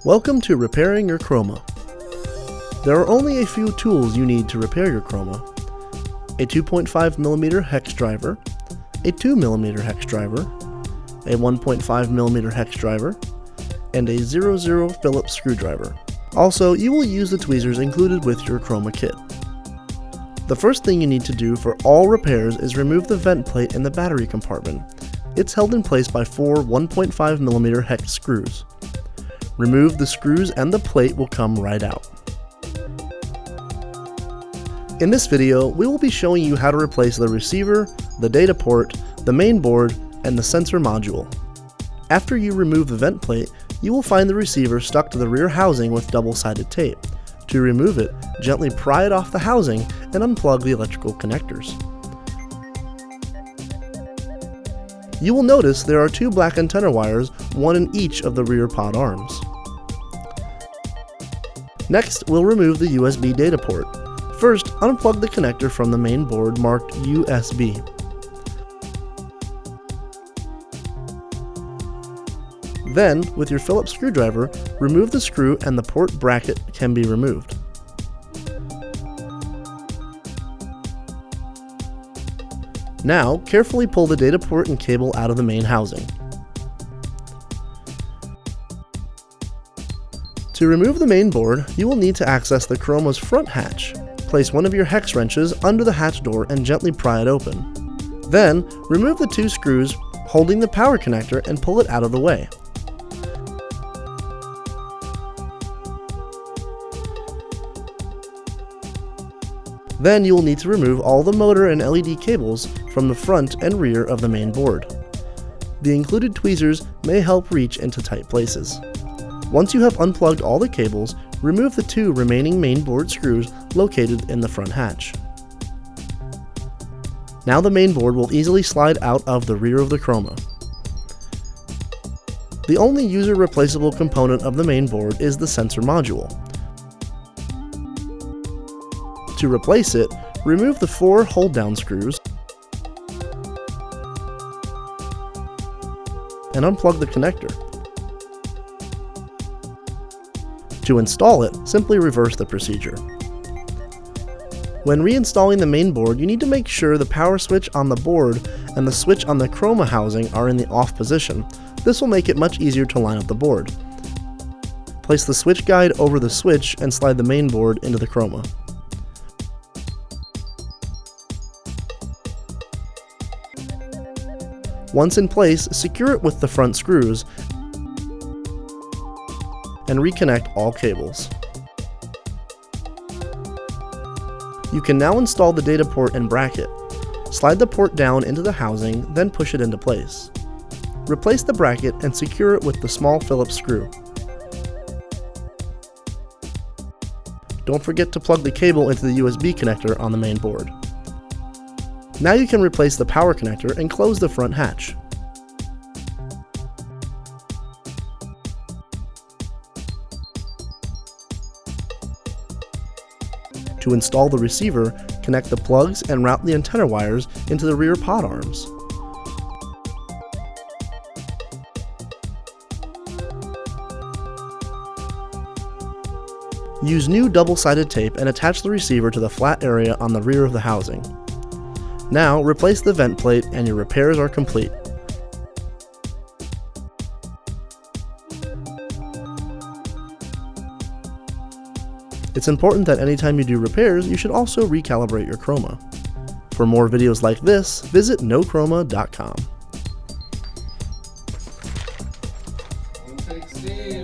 Welcome to repairing your Chroma. There are only a few tools you need to repair your Chroma: a 2.5mm hex driver, a 2mm hex driver, a 1.5mm hex driver, and a 00 Phillips screwdriver. Also, you will use the tweezers included with your Chroma kit. The first thing you need to do for all repairs is remove the vent plate in the battery compartment. It's held in place by 4 1.5mm hex screws. Remove the screws and the plate will come right out. In this video, we will be showing you how to replace the receiver, the data port, the main board, and the sensor module. After you remove the vent plate, you will find the receiver stuck to the rear housing with double-sided tape. To remove it, gently pry it off the housing and unplug the electrical connectors. You will notice there are 2 black antenna wires, one in each of the rear pod arms. Next, we'll remove the USB data port. First, unplug the connector from the main board marked USB. Then, with your Phillips screwdriver, remove the screw and the port bracket can be removed. Now, carefully pull the data port and cable out of the main housing. To remove the main board, you will need to access the Chroma's front hatch. Place one of your hex wrenches under the hatch door and gently pry it open. Then, remove the 2 screws holding the power connector and pull it out of the way. Then you will need to remove all the motor and LED cables from the front and rear of the main board. The included tweezers may help reach into tight places. Once you have unplugged all the cables, remove the 2 remaining main board screws located in the front hatch. Now the main board will easily slide out of the rear of the Chroma. The only user replaceable component of the main board is the sensor module. To replace it, remove the 4 hold-down screws and unplug the connector. To install it, simply reverse the procedure. When reinstalling the main board, you need to make sure the power switch on the board and the switch on the Chroma housing are in the off position. This will make it much easier to line up the board. Place the switch guide over the switch and slide the main board into the Chroma. Once in place, secure it with the front screws and reconnect all cables. You can now install the data port and bracket. Slide the port down into the housing, then push it into place. Replace the bracket and secure it with the small Phillips screw. Don't forget to plug the cable into the USB connector on the main board. Now you can replace the power connector and close the front hatch. To install the receiver, connect the plugs and route the antenna wires into the rear pod arms. Use new double-sided tape and attach the receiver to the flat area on the rear of the housing. Now, replace the vent plate and your repairs are complete. It's important that anytime you do repairs, you should also recalibrate your Chroma. For more videos like this, visit nochroma.com. One take Steve.